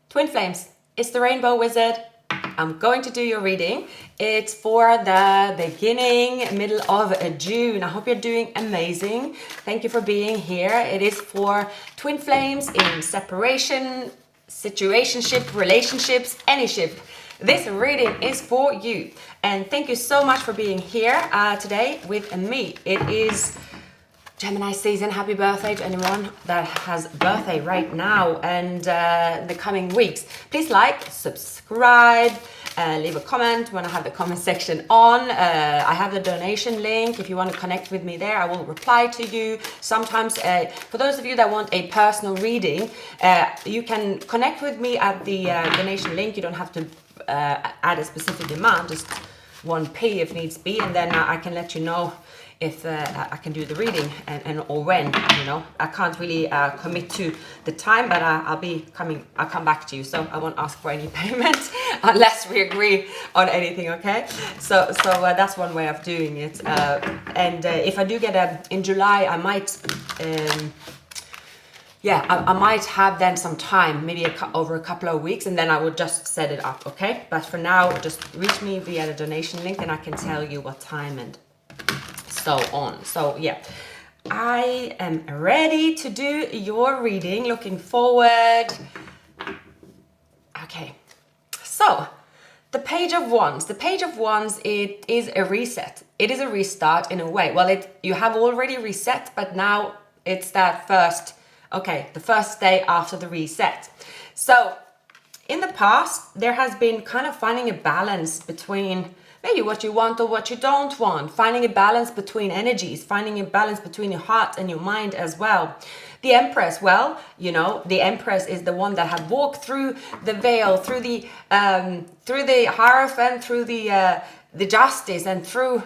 Twin Flames, it's the Rainbow Wizard. I'm going to do your reading. It's for the beginning, middle of June. I hope you're doing amazing. Thank you for being here. It is for twin flames in separation, situationship, relationships, any ship. This reading is for you. And thank you so much for being here today with me. It is Gemini season. Happy birthday to anyone that has birthday right now and the coming weeks. Please like, subscribe, leave a comment when I have the comment section on. I have the donation link. If you want to connect with me there, I will reply to you. Sometimes, for those of you that want a personal reading, you can connect with me at the donation link. You don't have to add a specific amount, just 1p if needs be, and then I can let you know if I can do the reading and or when, you know. I can't really commit to the time, but I'll come back to you. So I won't ask for any payment unless we agree on anything, okay? So that's one way of doing it. And if I do get in July, I might, I might have then some time, maybe over a couple of weeks, and then I would just set it up, okay? But for now, just reach me via the donation link and I can tell you what time and so on. So yeah, I am ready to do your reading. Looking forward. Okay, so the Page of Wands. The Page of Wands, it is a reset. It is a restart in a way. Well, you have already reset, but now it's that the first day after the reset. So in the past, there has been kind of finding a balance between maybe what you want or what you don't want, finding a balance between energies, finding a balance between your heart and your mind as well. The Empress, well, you know, the Empress is the one that had walked through the veil, through the Hierophant, through the Justice, and through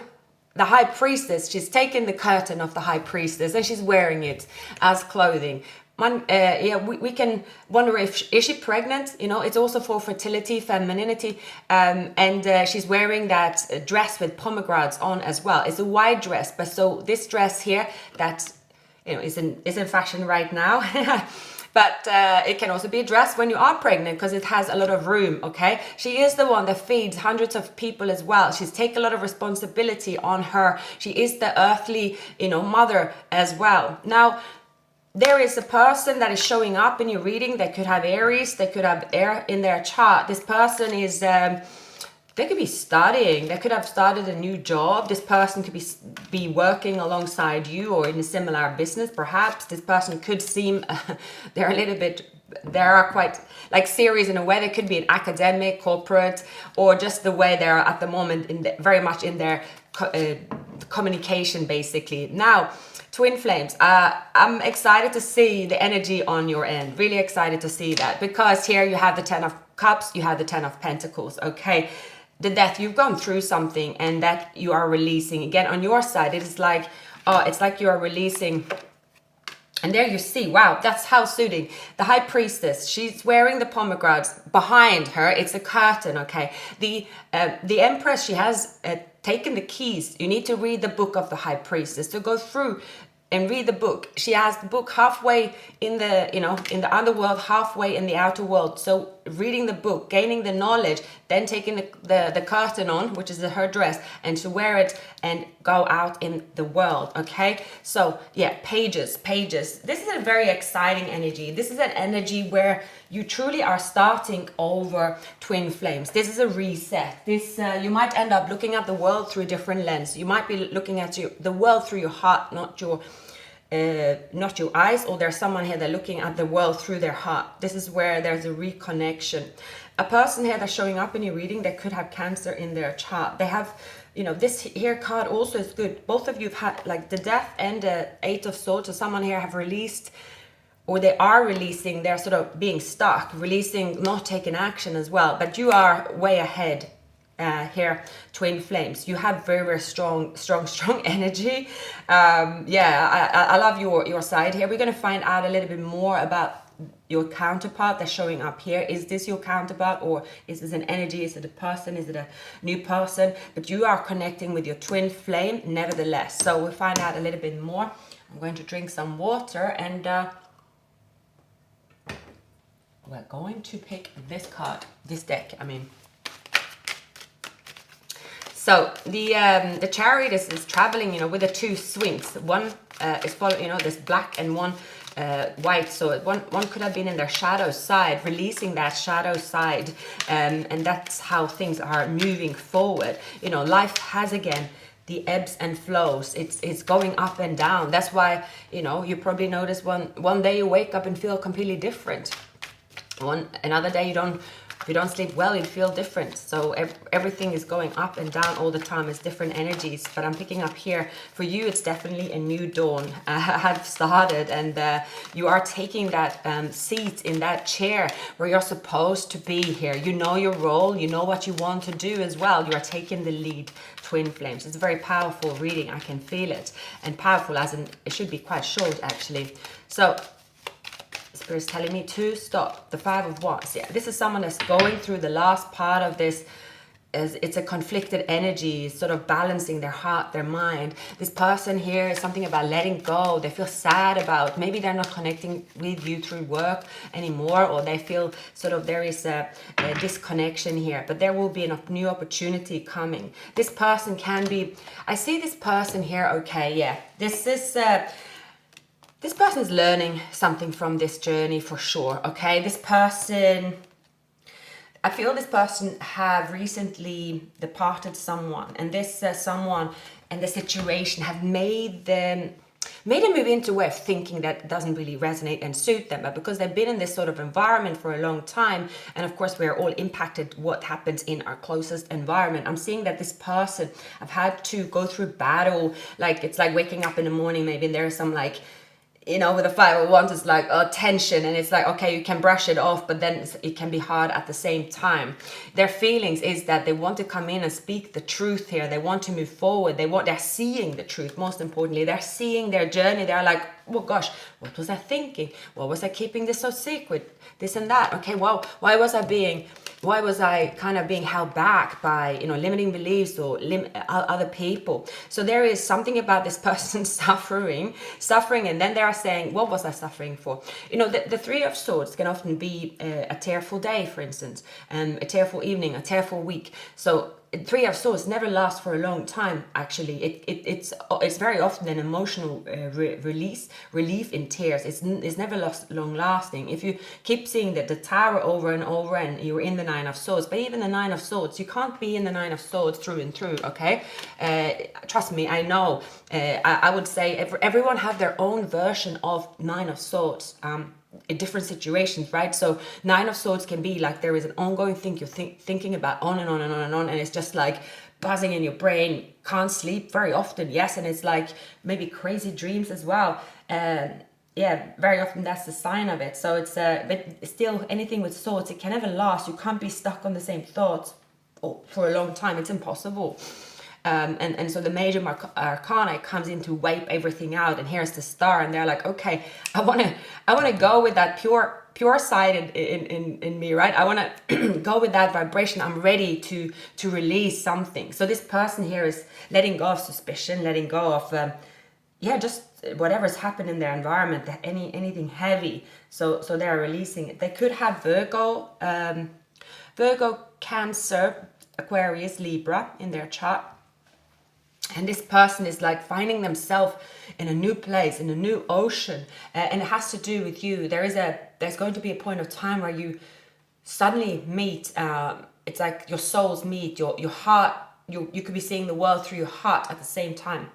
the High Priestess. She's taken the curtain of the High Priestess and she's wearing it as clothing. We can wonder is she pregnant? You know, it's also for fertility, femininity, and she's wearing that dress with pomegranates on as well. It's a wide dress, but so this dress here that is in fashion right now. But it can also be a dress when you are pregnant because it has a lot of room, okay? She is the one that feeds hundreds of people as well. She's taken a lot of responsibility on her. She is the earthly, mother as well. Now, there is a person that is showing up in your reading that could have Aries, they could have air in their chart. This person is, they could be studying, they could have started a new job. This person could be working alongside you or in a similar business, perhaps. This person could seem, they are quite like serious in a way. They could be an academic, corporate, or just the way they're at the moment, very much in their communication, basically. Now, Twin Flames, I'm excited to see the energy on your end. Really excited to see that, because here you have the 10 of Cups, you have the 10 of Pentacles, okay? The Death, you've gone through something and that you are releasing. Again, on your side, it is like, it's like you are releasing. And there you see, wow, that's how suiting. The High Priestess, she's wearing the pomegranates. Behind her, it's a curtain, okay? The Empress, she has taken the keys. You need to read the book of the High Priestess, to go through and read the book. She has the book halfway in the, in the underworld, halfway in the outer world. So reading the book, gaining the knowledge, then taking the curtain on, which is her dress, and to wear it and go out in the world, okay? So yeah, pages. This is a very exciting energy. This is an energy where you truly are starting over, Twin Flames. This is a reset. This you might end up looking at the world through a different lens. You might be looking at the world through your heart, not your eyes, or there's someone here that's looking at the world through their heart. This is where there's a reconnection. A person here that's showing up in your reading, they could have Cancer in their chart. They have, this here card also is good. Both of you have had like the Death and the 8 of Swords. So someone here have released, or they are releasing, they're sort of being stuck, releasing, not taking action as well. But you are way ahead here, Twin Flames. You have very, very strong energy. I love your side here. We're going to find out a little bit more about your counterpart that's showing up here. Is this your counterpart, or is this an energy? Is it a person? Is it a new person? But you are connecting with your twin flame nevertheless. So we'll find out a little bit more. I'm going to drink some water and we're going to pick this card, this deck, I mean. So the Chariot is traveling, you know, with the two swings. One is following, you know, this black, and one white. So one could have been in their shadow side, releasing that shadow side, and that's how things are moving forward. You know, life has, again, the ebbs and flows. It's going up and down. That's why, you know, you probably notice one day you wake up and feel completely different. Another day if you don't sleep well, you feel different. So everything is going up and down all the time. It's different energies. But I'm picking up here, for you, it's definitely a new dawn have started, and you are taking that seat in that chair where you're supposed to be here. You know your role. You know what you want to do as well. You are taking the lead, twin flames. It's a very powerful reading. I can feel it. And powerful as in, it should be quite short, actually. So Spirit's telling me to stop. The Five of Wands. Yeah, this is someone that's going through the last part of this. As it's a conflicted energy, sort of balancing their heart, their mind. This person here is something about letting go. They feel sad about, maybe they're not connecting with you through work anymore, or they feel sort of there is a disconnection here, but there will be a new opportunity coming. This person can be, I see this person here, okay, yeah, this person is learning something from this journey for sure, okay? This person, I feel this person have recently departed someone, and this someone and the situation have made them move into a way of thinking that doesn't really resonate and suit them. But because they've been in this sort of environment for a long time, and of course we're all impacted what happens in our closest environment, I'm seeing that this person have had to go through battle. Like, it's like waking up in the morning, maybe there's some, like, you know, with a Five of Wands, it's like tension, and it's like, okay, you can brush it off, but then it can be hard at the same time. Their feelings is that they want to come in and speak the truth here. They want to move forward. They're seeing the truth. Most importantly, they're seeing their journey. They're like, oh gosh, what was I thinking? Why was I keeping this so secret? This and that. Okay, well, why was I kind of being held back by, you know, limiting beliefs or other people? So there is something about this person suffering, and then they are saying, what was I suffering for? You know, the Three of Swords can often be a tearful day, for instance, a tearful evening, a tearful week. So Three of Swords never lasts for a long time, actually. It's very often an emotional relief in tears. It's never long lasting. If you keep seeing the Tower over and over, and you're in the Nine of Swords, but even the Nine of Swords, you can't be in the Nine of Swords through and through, okay? Trust me, I know. I would say everyone have their own version of Nine of Swords. In different situations, right? So Nine of Swords can be like there is an ongoing thing you're thinking about on and on and on and on, and it's just like buzzing in your brain, can't sleep very often, yes, and it's like maybe crazy dreams as well. Yeah, very often that's the sign of it. So it's but still, anything with swords, it can never last. You can't be stuck on the same thoughts for a long time. It's impossible. And so the major arcana comes in to wipe everything out, and here's the Star, and they're like, okay, I want to go with that pure side in me, right? I want to go with that vibration. I'm ready to release something. So this person here is letting go of suspicion, letting go of just whatever's happened in their environment, anything heavy. So they're releasing it. They could have Virgo, Cancer, Aquarius, Libra in their chart. And this person is like finding themselves in a new place, in a new ocean, and it has to do with you. There's going to be a point of time where you suddenly meet. It's like your souls meet, your heart. You could be seeing the world through your heart at the same time.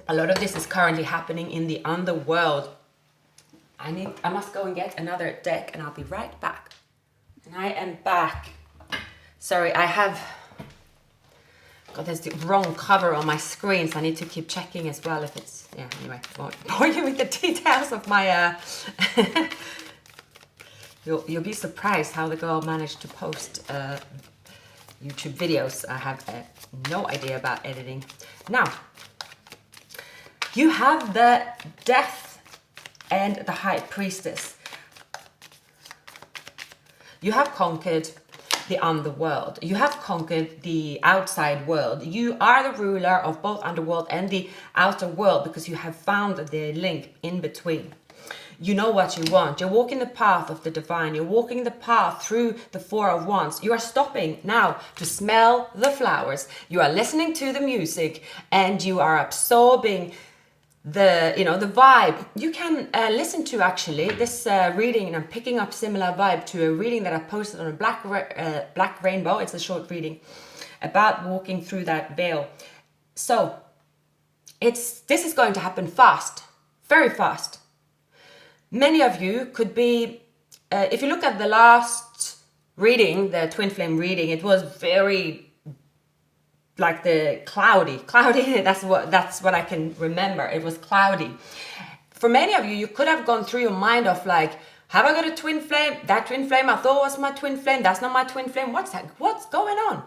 A lot of this is currently happening in the underworld. I must go and get another deck, and I'll be right back. And I am back. Sorry, I have got this wrong cover on my screen, so I need to keep checking as well if it's, yeah, anyway, I won't bore you with the details of my, you'll be surprised how the girl managed to post YouTube videos. I have no idea about editing. Now, you have the Death and the High Priestess. You have conquered the underworld. You have conquered the outside world. You are the ruler of both underworld and the outer world because you have found the link in between. you know what you want. You're walking the path of the divine. You're walking the path through the Four of Wands. You are stopping now to smell the flowers. You are listening to the music, and you are absorbing the vibe. You can listen to actually this reading, and I'm picking up similar vibe to a reading that I posted on a Black Rainbow. It's a short reading about walking through that veil. So this is going to happen fast, very fast. Many of you could be, if you look at the last reading, the twin flame reading, it was very like the cloudy. That's what I can remember. It was cloudy. For many of you, you could have gone through your mind of like, have I got a twin flame? That twin flame I thought was my twin flame, that's not my twin flame. What's going on?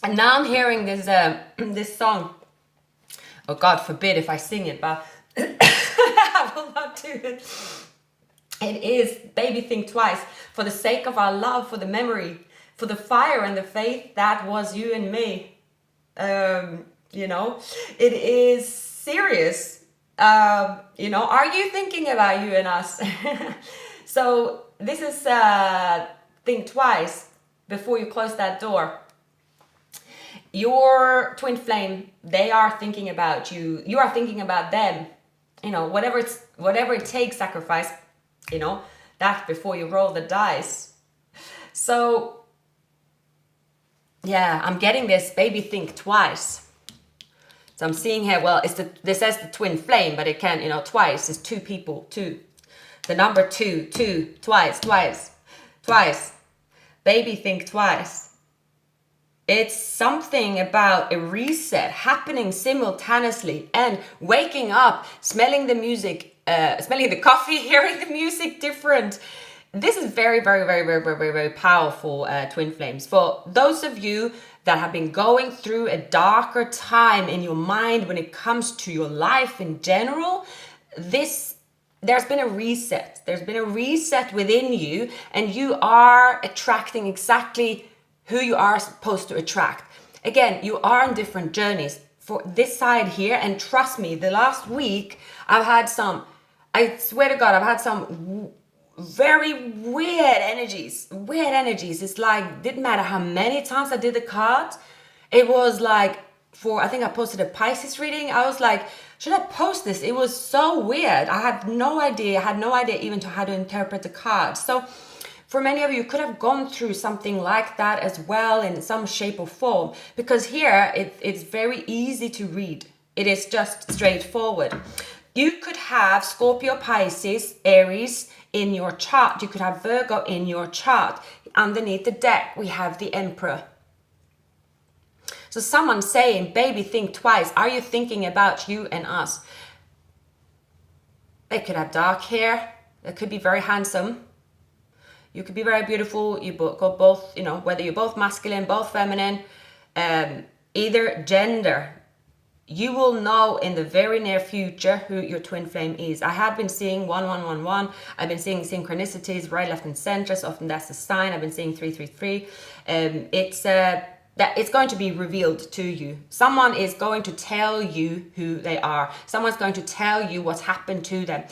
And now I'm hearing this song. Oh, God forbid if I sing it, but I will not do it. It is Baby Think Twice. For the sake of our love, for the memory, for the fire and the faith that was you and me. It is serious. Are you thinking about you and us? So this is think twice before you close that door. Your twin flame, they are thinking about you. You are thinking about them. Whatever it takes, sacrifice. That before you roll the dice. So yeah, I'm getting this baby think twice. So I'm seeing here, well, this says the twin flame, but it can, twice is two people, two. The number two, twice. Baby think twice. It's something about a reset happening simultaneously, and waking up, smelling the music, smelling the coffee, hearing the music different. This is very, very, very, very, very, very, very powerful, twin flames. For those of you that have been going through a darker time in your mind when it comes to your life in general, there's been a reset. There's been a reset within you, and you are attracting exactly who you are supposed to attract. Again, you are on different journeys for this side here, and trust me, the last week I swear to God, I've had some very weird energies. It's like, didn't matter how many times I did the cards, it was like, I think I posted a Pisces reading, I was like, should I post this? It was so weird. I had no idea even to how to interpret the cards. So for many of you, could have gone through something like that as well in some shape or form, because here it's very easy to read. It is just straightforward. You could have Scorpio, Pisces, Aries in your chart. You could have Virgo in your chart. Underneath the deck, we have the Emperor. So someone saying, baby, think twice. Are you thinking about you and us? They could have dark hair. They could be very handsome. You could be very beautiful. You got both, whether you're both masculine, both feminine, either gender. You will know in the very near future who your twin flame is. I have been seeing 1111. I've been seeing synchronicities right, left, and center. So often that's a sign. I've been seeing 333. It's going to be revealed to you. Someone is going to tell you who they are. Someone's going to tell you what's happened to them.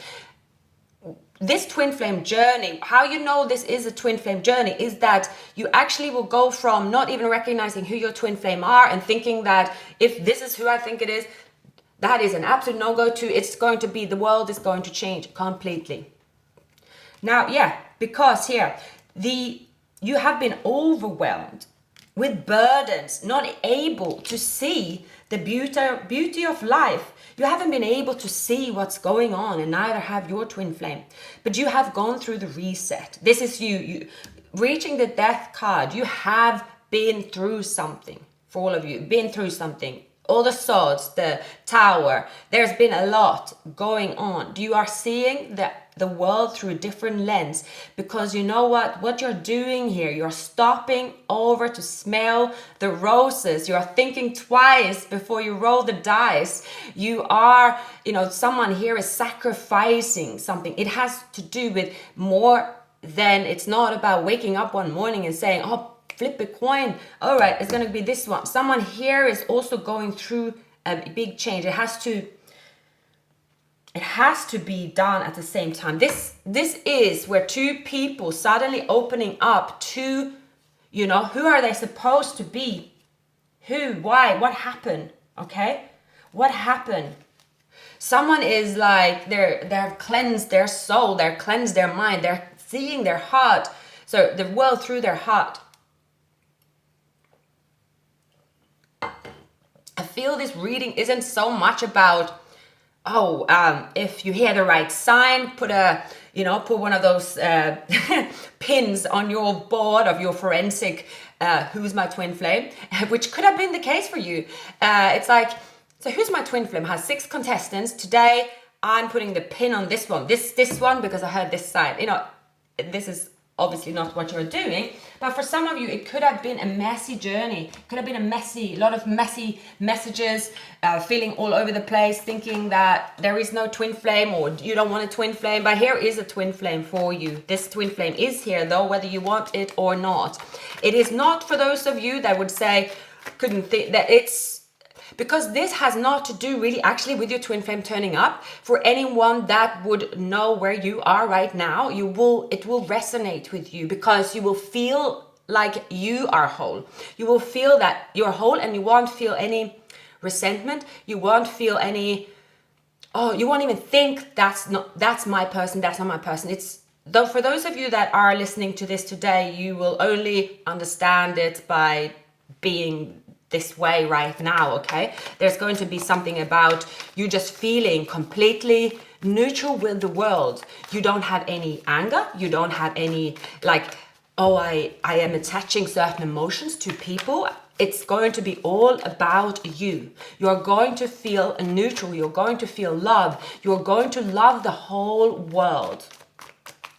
This twin flame journey, how you know this is a twin flame journey, is that you actually will go from not even recognizing who your twin flame are and thinking that if this is who I think it is, that is an absolute no-go, to it's going to be, the world is going to change completely. Now, because here, you have been overwhelmed with burdens, not able to see the beauty of life. You haven't been able to see what's going on, and neither have your twin flame. But you have gone through the reset. This is you reaching the death card. You have been through something. For all of you, been through something. All the swords, the tower. There's been a lot going on. You are seeing the world through a different lens, because you know what you're doing here, you're stopping over to smell the roses. You're thinking twice before you roll the dice. You are, someone here is sacrificing something. It has to do with more than, it's not about waking up one morning and saying, oh, flip a coin, all right, it's going to be this one. Someone here is also going through a big change. It has to it has to be done at the same time. This is where two people suddenly opening up to, who are they supposed to be? Who, why, what happened? Okay? What happened? Someone is like, they've cleansed their soul, they're cleansed their mind, they're seeing their heart. So the world through their heart. I feel this reading isn't so much about, if you hear the right sign, put one of those pins on your board of your forensic, who's my twin flame, which could have been the case for you. It's like, so who's my twin flame? Has 6 contestants. Today, I'm putting the pin on this one, this one, because I heard this sign. This is obviously not what you're doing, but for some of you, it could have been a messy journey. It could have been a lot of messy messages, feeling all over the place, thinking that there is no twin flame or you don't want a twin flame, but here is a twin flame for you. This twin flame is here though, whether you want it or not. It is not for those of you that would say, couldn't think that it's, because this has not to do really actually with your twin flame turning up. For anyone that would know where you are right now, it will resonate with you, because you will feel like you are whole. You will feel that you're whole, and you won't feel any resentment. You won't feel any, you won't even think that's my person, that's not my person. It's, though, for those of you that are listening to this today, you will only understand it by being this way right now, okay? There's going to be something about you just feeling completely neutral with the world. You don't have any anger. You don't have any like, I am attaching certain emotions to people. It's going to be all about you. You're going to feel neutral. You're going to feel love. You're going to love the whole world.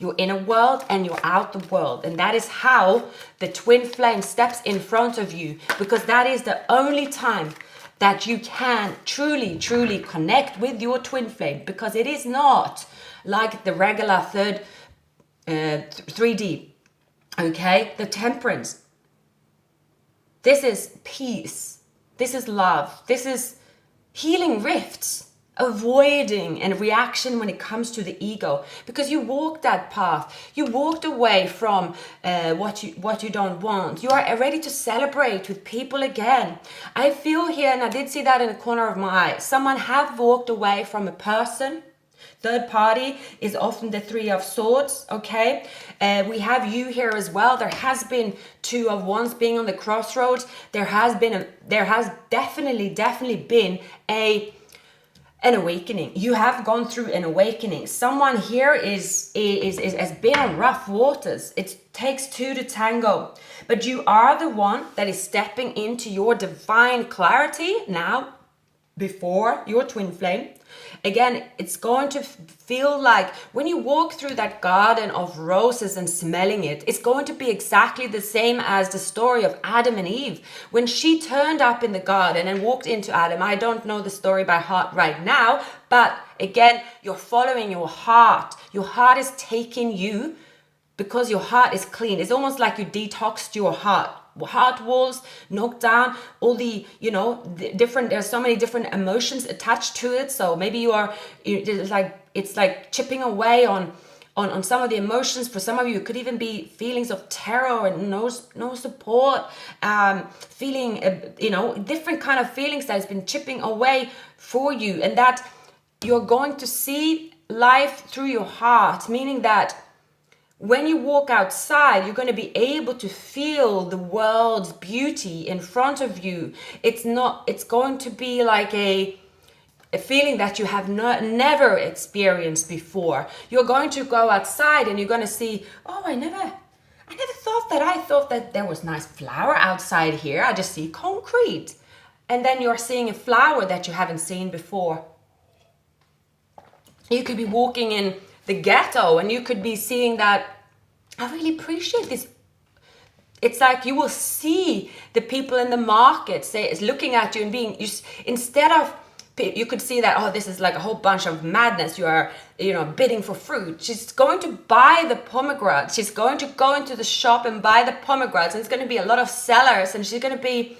Your inner world and your outer world. And that is how the twin flame steps in front of you, because that is the only time that you can truly, truly connect with your twin flame, because it is not like the regular 3D, okay? The temperance. This is peace. This is love. This is healing rifts. Avoiding and reaction when it comes to the ego, because you walked that path. You walked away from what you don't want. You are ready to celebrate with people again. I feel here, and I did see that in the corner of my eye, someone have walked away from a person. Third party is often the 3 of Swords, okay? We have you here as well. There has been 2 of Wands being on the crossroads. There has definitely been an awakening. You have gone through an awakening. Someone here has been on rough waters. It takes 2 to tango, but you are the one that is stepping into your divine clarity now, before your twin flame. Again, it's going to feel like when you walk through that garden of roses and smelling it, it's going to be exactly the same as the story of Adam and Eve. When she turned up in the garden and walked into Adam, I don't know the story by heart right now, but again, you're following your heart. Your heart is taking you, because your heart is clean. It's almost like you detoxed your heart walls, knocked down all the, there's so many different emotions attached to it. So maybe it's like chipping away on some of the emotions. For some of you, it could even be feelings of terror and no support, feeling, different kind of feelings that has been chipping away for you, and that you're going to see life through your heart, meaning that when you walk outside, you're going to be able to feel the world's beauty in front of you. It's going to be like a feeling that you have never experienced before. You're going to go outside and you're going to see, I never thought that. I thought that there was nice flower outside here. I just see concrete. And then you're seeing a flower that you haven't seen before. You could be walking in the ghetto and you could be seeing that, I really appreciate this. It's like you will see the people in the market looking at you and being, instead of, you could see that, this is like a whole bunch of madness. You are, bidding for fruit. She's going to buy the pomegranates. She's going to go into the shop and buy the pomegranates. And it's going to be a lot of sellers, and she's going to be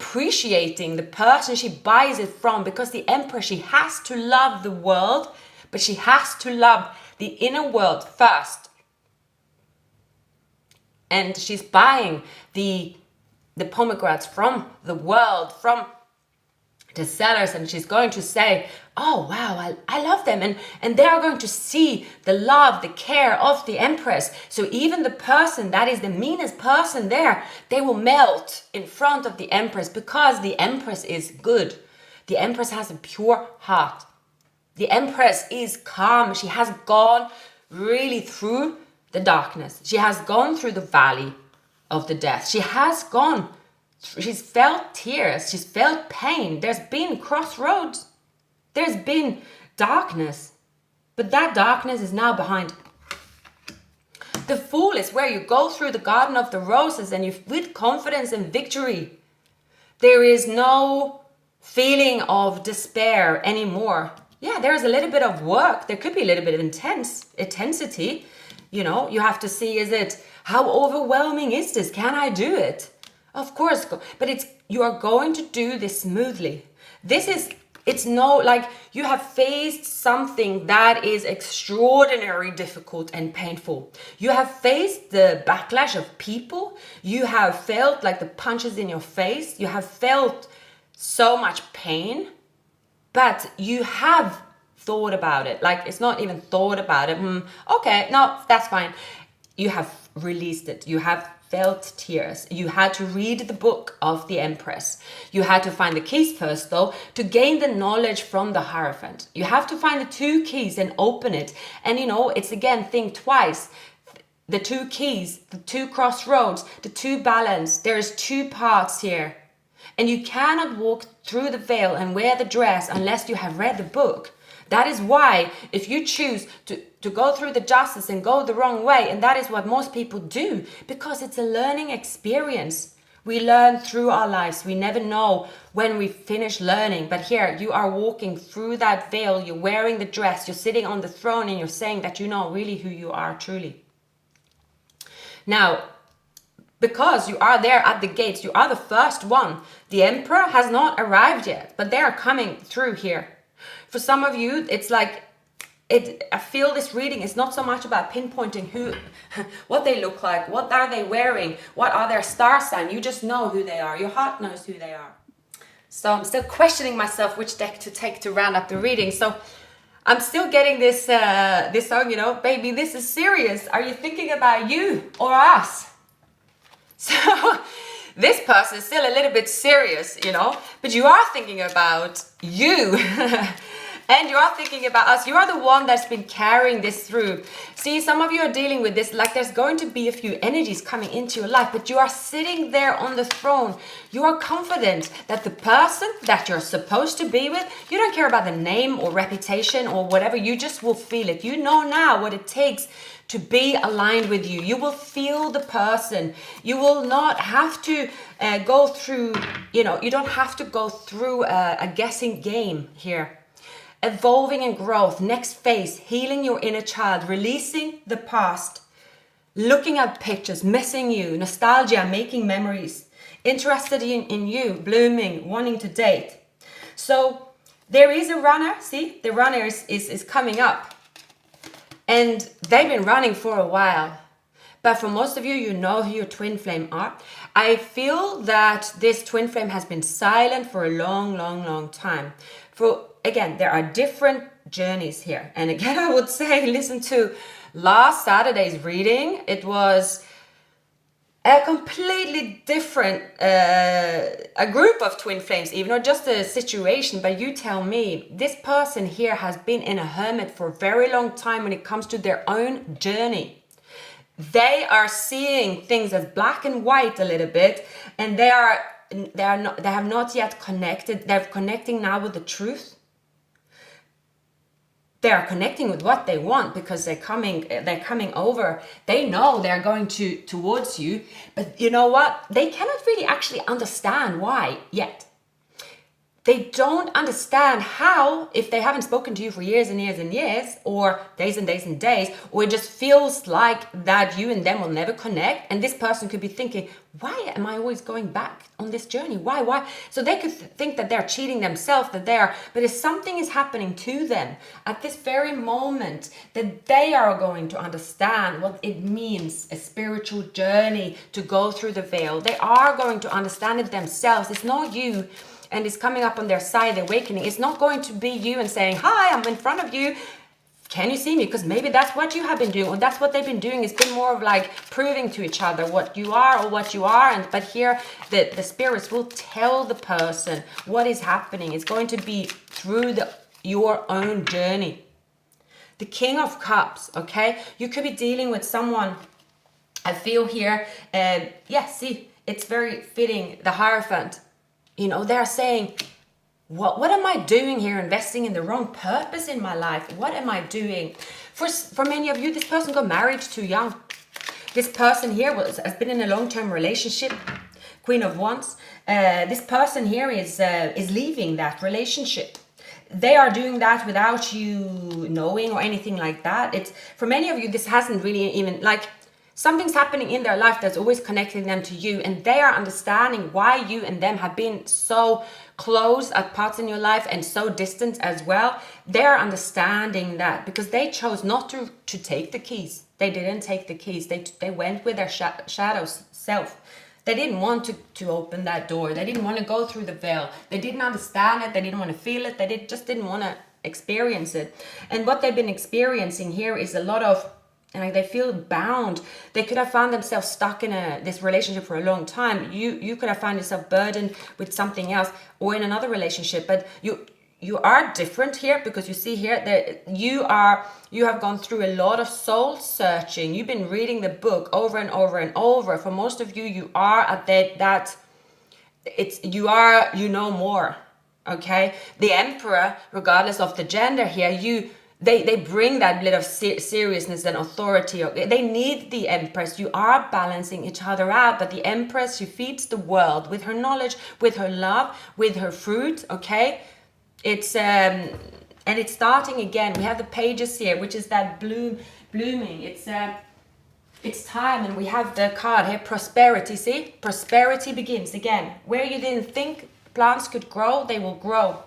appreciating the person she buys it from, because the Empress, she has to love the world, but she has to love the inner world first. And she's buying the pomegranates from the world, from the sellers, and she's going to say, oh wow, I love them, and they are going to see the love, the care of the Empress. So even the person that is the meanest person there, they will melt in front of the Empress, because the Empress is good. The Empress has a pure heart. The Empress is calm. She has gone really through the darkness. She has gone through the valley of the death. She has gone. She's felt tears. She's felt pain. There's been crossroads. There's been darkness. But that darkness is now behind. The Fool is where you go through the garden of the roses and you, with confidence and victory. There is no feeling of despair anymore. Yeah, there's a little bit of work. There could be a little bit of intensity. You know, you have to see, how overwhelming is this? Can I do it? Of course, but you are going to do this smoothly. It's no, like, you have faced something that is extraordinarily difficult and painful. You have faced the backlash of people. You have felt like the punches in your face. You have felt so much pain, but you have thought about it. Like, it's not even thought about it. Okay, no, that's fine. You have released it. You have felt tears. You had to read the book of the Empress. You had to find the keys first, though, to gain the knowledge from the Hierophant. You have to find the 2 keys and open it. And it's again, think twice. The 2 keys, the 2 crossroads, the 2 balance. There's 2 parts here. And you cannot walk through the veil and wear the dress unless you have read the book. That is why, if you choose to go through the justice and go the wrong way, and that is what most people do, because it's a learning experience. We learn through our lives. We never know when we finish learning. But here, you are walking through that veil. You're wearing the dress. You're sitting on the throne, and you're saying that you know really who you are truly. Now, because you are there at the gates, you are the first one. The Emperor has not arrived yet, but they are coming through here. For some of you, it's like, I feel this reading is not so much about pinpointing what they look like, what are they wearing, what are their star sign. You just know who they are. Your heart knows who they are. So I'm still questioning myself which deck to take to round up the reading. So I'm still getting this song, baby, this is serious. Are you thinking about you or us? So this person is still a little bit serious, but you are thinking about you. And you are thinking about us. You are the one that's been carrying this through. See, some of you are dealing with this, like there's going to be a few energies coming into your life, but you are sitting there on the throne. You are confident that the person that you're supposed to be with, you don't care about the name or reputation or whatever, you just will feel it. You know now what it takes to be aligned with you. You will feel the person. You will not have to go through, you don't have to go through a guessing game here. Evolving and growth, next phase, healing your inner child, releasing the past, looking at pictures, missing you, nostalgia, making memories, interested in you, blooming, wanting to date. So there is a runner, see, the runner is coming up. And they've been running for a while. But for most of you, you know who your twin flame are. I feel that this twin flame has been silent for a long, long, long time. Again, there are different journeys here. And again, I would say, listen to last Saturday's reading. It was a completely different, a group of twin flames, even, or just a situation. But you tell me, this person here has been in a hermit for a very long time when it comes to their own journey. They are seeing things as black and white a little bit, and they have not yet connected. They're connecting now with the truth. They are connecting with what they want because they're coming over. They know they're going towards you, but you know what? They cannot really actually understand why yet. they don't understand how, if they haven't spoken to you for years and years and years, or days and days and days, or it just feels like that you and them will never connect. And this person could be thinking, why am I always going back on this journey? Why? So they could think that they're cheating themselves, but if something is happening to them at this very moment, that they are going to understand what it means, a spiritual journey to go through the veil. They are going to understand it themselves. It's not you. And it's coming up on their side, the awakening. It's not going to be you and saying, hi, I'm in front of you. Can you see me? Because maybe that's what you have been doing, or that's what they've been doing. It's been more of like proving to each other what you are or what you are. But here, the spirits will tell the person what is happening. It's going to be through your own journey. The King of Cups, okay? You could be dealing with someone, I feel here, see, it's very fitting, the Hierophant. You know, they're saying, what am I doing here, investing in the wrong purpose in my life? What am I doing? For many of you, this person got married too young. This person here has been in a long-term relationship, Queen of Wands. This person here is leaving that relationship. They are doing that without you knowing or anything like that. It's, for many of you, this hasn't really even, like, something's happening in their life that's always connecting them to you, and they are understanding why you and them have been so close at parts in your life and so distant as well. They're understanding that because they chose not to take the keys. They didn't take the keys. They went with their shadow self. They didn't want to open that door. They didn't want to go through the veil. They didn't understand it. They didn't want to feel it. They just didn't want to experience it. And what they've been experiencing here is a lot of, and like, they feel bound. They could have found themselves stuck in this relationship for a long time. You could have found yourself burdened with something else or in another relationship. But you are different here, because you see here that you have gone through a lot of soul searching. You've been reading the book over and over and over. For most of you, you are at you know more. Okay, the Emperor, regardless of the gender here, They bring that bit of seriousness and authority. They need the Empress. You are balancing each other out. But the Empress, she feeds the world with her knowledge, with her love, with her fruit. Okay, it's and it's starting again. We have the pages here, which is that blooming. It's time, and we have the card here, prosperity. See, prosperity begins again. Where you didn't think plants could grow, they will grow.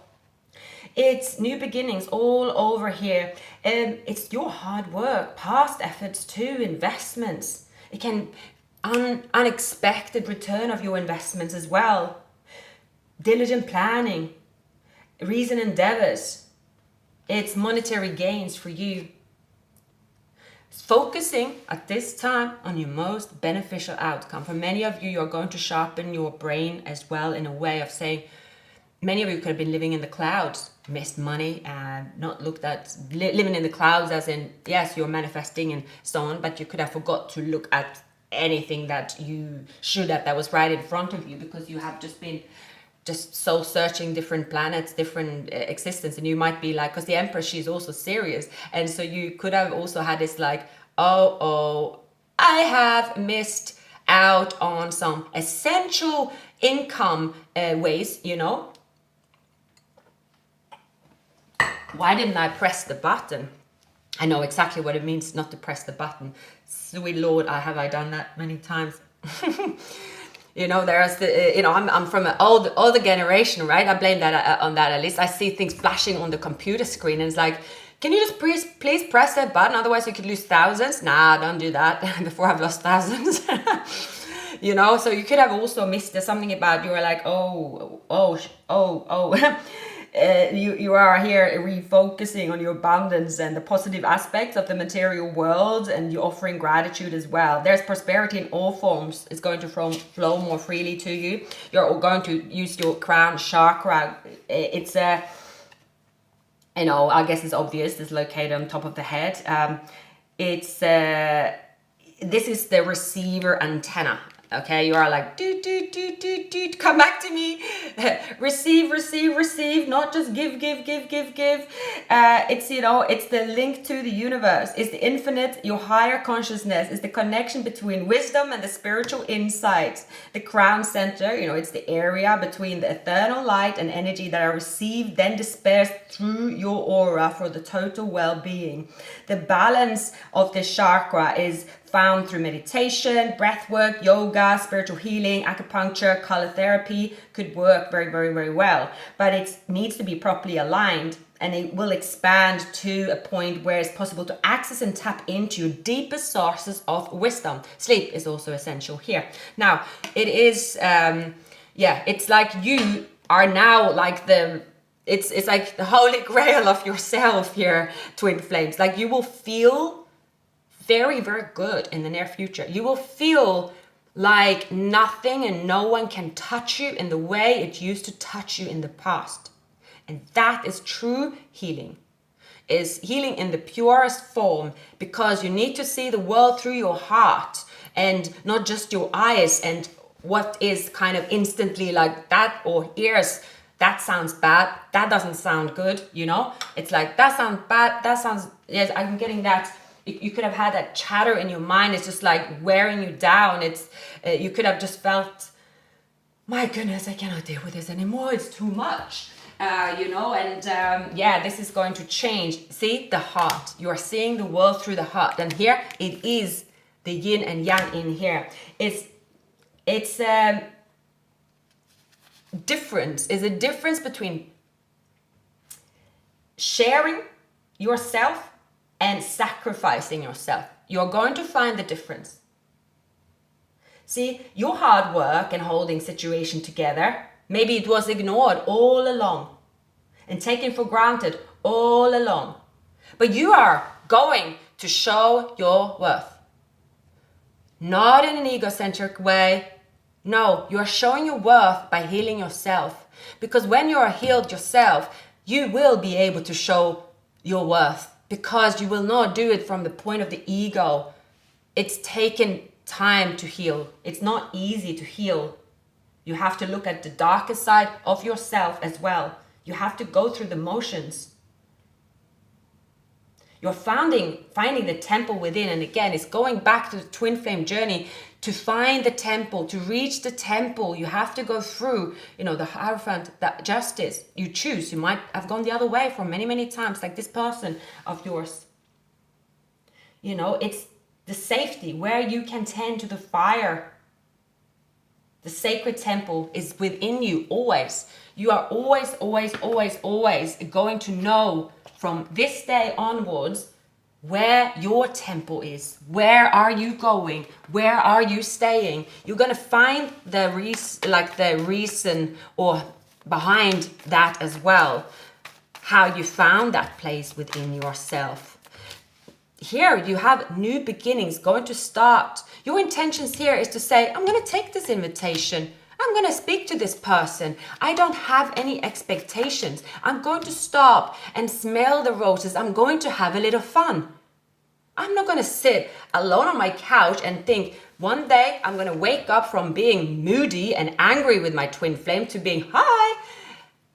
It's new beginnings all over here. It's your hard work, past efforts too, investments. It can unexpected return of your investments as well. Diligent planning, recent endeavors. It's monetary gains for you. Focusing at this time on your most beneficial outcome. For many of you, you're going to sharpen your brain as well, in a way of saying, many of you could have been living in the clouds, missed money, and not looked at living in the clouds as in, yes, you're manifesting and so on, but you could have forgot to look at anything that you should have, that was right in front of you, because you have just been soul searching different planets, different existence. And you might be like, because the Empress, she's also serious, and so you could have also had this like, oh, I have missed out on some essential income ways, you know. Why didn't I press the button? I know exactly what it means not to press the button. Sweet Lord, have I done that many times? You know, there's the, I'm from an older generation, right? I blame that on that. At least I see things flashing on the computer screen, and it's like, can you just please press that button? Otherwise you could lose thousands. Nah, don't do that. Before I've lost thousands. You know, so you could have also missed, there's something about, you were like, you are here refocusing on your abundance and the positive aspects of the material world, and you're offering gratitude as well. There's prosperity in all forms. It's going to flow more freely to you. You're going to use your crown chakra. It's I guess it's obvious, it's located on top of the head. This is the receiver antenna. Okay, you are like, come back to me. Receive, receive, receive, not just give, give, give, give, give. It's, you know, it's the link to the universe. It's the infinite, your higher consciousness. It's the connection between wisdom and the spiritual insight. The crown center, you know, it's the area between the eternal light and energy that are received, then dispersed through your aura for the total well-being. The balance of this chakra is found through meditation, breath work, yoga, spiritual healing, acupuncture, color therapy could work very, very, very well. But it needs to be properly aligned, and it will expand to a point where it's possible to access and tap into your deepest sources of wisdom. Sleep is also essential here. Now, it is, it's like you are now like it's like the holy grail of yourself here, twin flames. Like you will feel very, very good in the near future. You will feel like nothing and no one can touch you in the way it used to touch you in the past. And that is true healing. Is healing in the purest form, because you need to see the world through your heart and not just your eyes and what is kind of instantly like that, or ears. That sounds bad. That doesn't sound good. You know, it's like that sounds bad. That sounds, yes, I'm getting that. You could have had that chatter in your mind. It's just like wearing you down. It's you could have just felt, my goodness, I cannot deal with this anymore. It's too much, you know. And this is going to change. See the heart. You are seeing the world through the heart. And here it is the yin and yang in here. It's difference. Is a difference between sharing yourself and sacrificing yourself. You're going to find the difference. See, your hard work and holding situation together, maybe it was ignored all along and taken for granted all along. But you are going to show your worth. Not in an egocentric way. No, you are showing your worth by healing yourself. Because when you are healed yourself, you will be able to show your worth. Because you will not do it from the point of the ego. It's taken time to heal. It's not easy to heal. You have to look at the darker side of yourself as well. You have to go through the motions. You're finding the temple within. And again, it's going back to the twin flame journey. To find the temple, to reach the temple, you have to go through, you know, the Hierophant, that justice. You choose. You might have gone the other way for many, many times, like this person of yours. You know, it's the safety where you can tend to the fire. The sacred temple is within you always. You are always, always, always, always going to know from this day onwards where your temple is. Where are you going? Where are you staying? You're going to find the reason or behind that as well. How you found that place within yourself. Here you have new beginnings going to start. Your intentions here is to say, I'm going to take this invitation. I'm going to speak to this person. I don't have any expectations. I'm going to stop and smell the roses. I'm going to have a little fun. I'm not going to sit alone on my couch and think one day I'm going to wake up from being moody and angry with my twin flame to being, hi.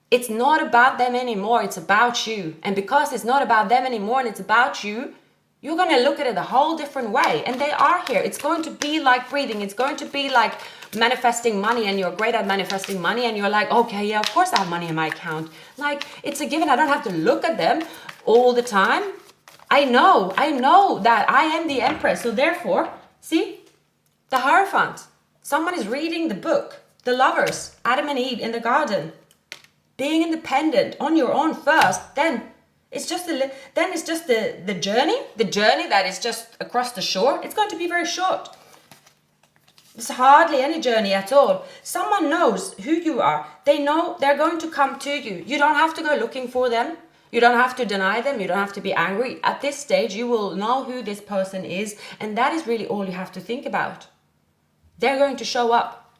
It's not about them anymore. It's about you. And because it's not about them anymore and it's about you, you're going to look at it a whole different way. And they are here. It's going to be like breathing. It's going to be like manifesting money, and you're great at manifesting money. And you're like, okay, yeah, of course I have money in my account. Like, it's a given. I don't have to look at them all the time. I know that I am the Empress. So therefore, see, the Hierophant. Someone is reading the book. The lovers, Adam and Eve in the garden. Being independent on your own first, then it's just the journey that is just across the shore. It's going to be very short. It's hardly any journey at all. Someone knows who you are. They know they're going to come to you. You don't have to go looking for them. You don't have to deny them. You don't have to be angry. At this stage, you will know who this person is. And that is really all you have to think about. They're going to show up.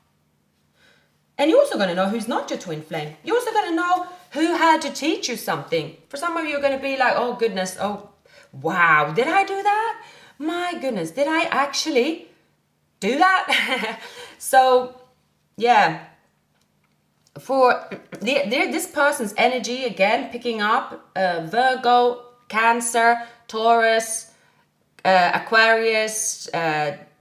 And you're also going to know who's not your twin flame. You're also going to know who had to teach you something. For some of you, you're going to be like, oh goodness, oh wow, did I do that? My goodness, did I actually do that. So yeah, for this person's energy, again, picking up Virgo, Cancer, Taurus, Aquarius,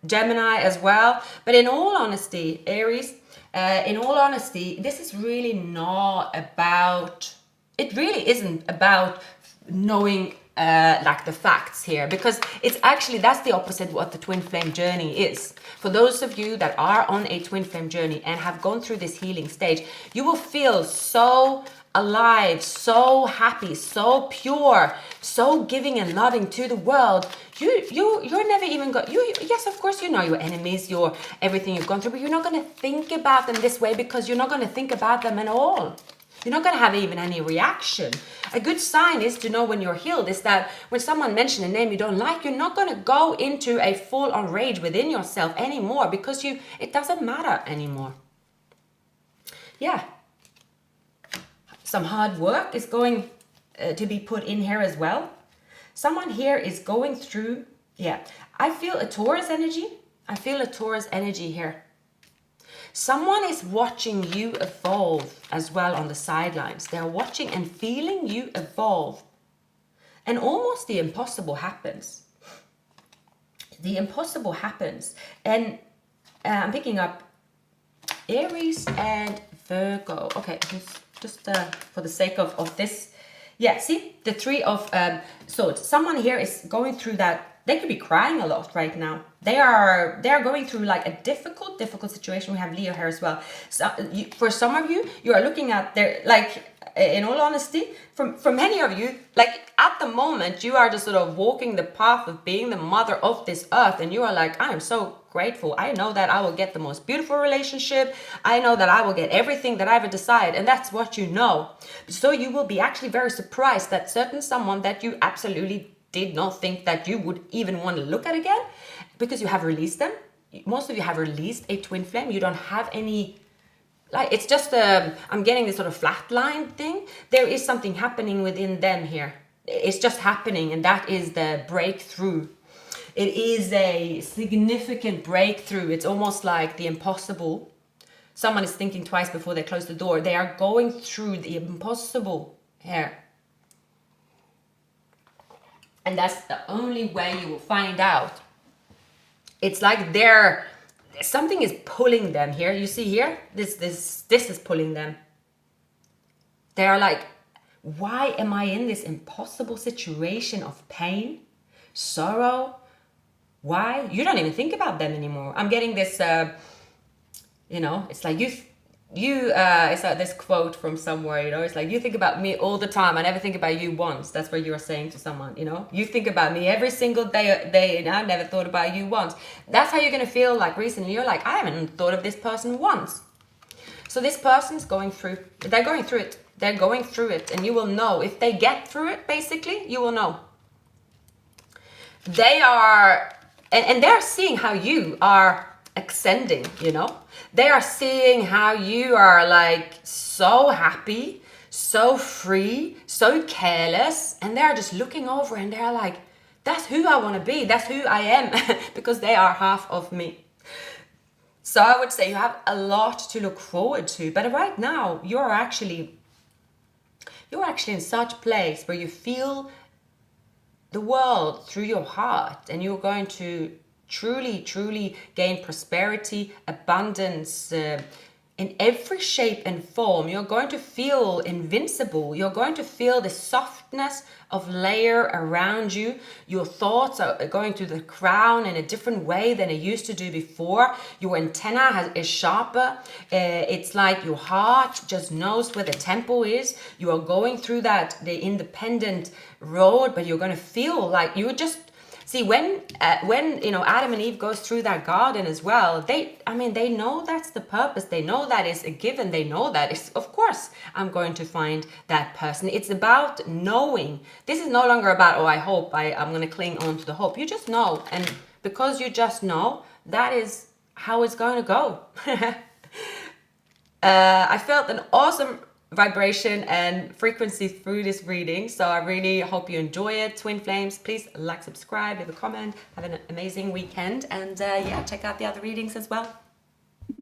Gemini as well. But in all honesty, Aries, in all honesty, this is really not about, it really isn't about knowing like the facts here, because it's actually, that's the opposite what the twin flame journey is. For those of you that are on a twin flame journey and have gone through this healing stage, you will feel so alive, so happy, so pure, so giving and loving to the world. You're never even got you. Yes, of course, you know your enemies, your everything you've gone through, but you're not going to think about them this way, because you're not going to think about them at all. You're not going to have even any reaction. A good sign is to know when you're healed is that when someone mentions a name you don't like, you're not going to go into a full-on rage within yourself anymore, because it doesn't matter anymore. Yeah. Some hard work is going to be put in here as well. Someone here is going through, yeah, I feel a Taurus energy. I feel a Taurus energy here. Someone is watching you evolve as well on the sidelines. They're watching and feeling you evolve. And almost the impossible happens. The impossible happens. And I'm picking up Aries and Virgo. Okay, just for the sake of this. Yeah, see, the Three of Swords. Someone here is going through that. They could be crying a lot right now. They are going through like a difficult situation. We have Leo here as well. So for some of you, you are looking at their, like, in all honesty, for many of you, like at the moment, you are just sort of walking the path of being the mother of this earth. And you are like, I am so grateful. I know that I will get the most beautiful relationship. I know that I will get everything that I ever decide. And that's what you know. So you will be actually very surprised that certain someone that you absolutely did not think that you would even want to look at again, because you have released them. Most of you have released a twin flame. You don't have any, like, it's just I'm getting this sort of flatline thing. There is something happening within them here. It's just happening, and that is the breakthrough. It is a significant breakthrough. It's almost like the impossible. Someone is thinking twice before they close the door. They are going through the impossible here. And that's the only way you will find out. It's like something is pulling them here. You see here, this is pulling them. They are like, why am I in this impossible situation of pain, sorrow? Why? You don't even think about them anymore. I'm getting this, it's like it's like this quote from somewhere, it's like, you think about me all the time, I never think about you once. That's what you're saying to someone, you think about me every single day, and I never thought about you once. That's how you're going to feel like recently. You're like, I haven't thought of this person once. So this person's going through it. They're going through it, and you will know if they get through it. Basically, you will know. They are, and they're seeing how you are ascending, they are seeing how you are like so happy, so free, so careless, and they're just looking over and they're like, that's who I want to be, that's who I am, because they are half of me. So I would say you have a lot to look forward to, but right now you're actually in such a place where you feel the world through your heart, and you're going to truly gain prosperity, abundance, in every shape and form. You're going to feel invincible. You're going to feel the softness of layer around you. Your thoughts are going to the crown in a different way than it used to do before. Your antenna is sharper. It's like your heart just knows where the tempo is. You are going through the independent road, but you're going to feel like you just see when Adam and Eve goes through that garden as well, they know that's the purpose. They know that is a given. They know that it's, of course, I'm going to find that person. It's about knowing. This is no longer about, I hope I'm going to cling on to the hope. You just know. And because you just know, that is how it's going to go. I felt an awesome vibration and frequency through this reading. So I really hope you enjoy it. Twin Flames, please like, subscribe, leave a comment. Have an amazing weekend. And yeah, check out the other readings as well.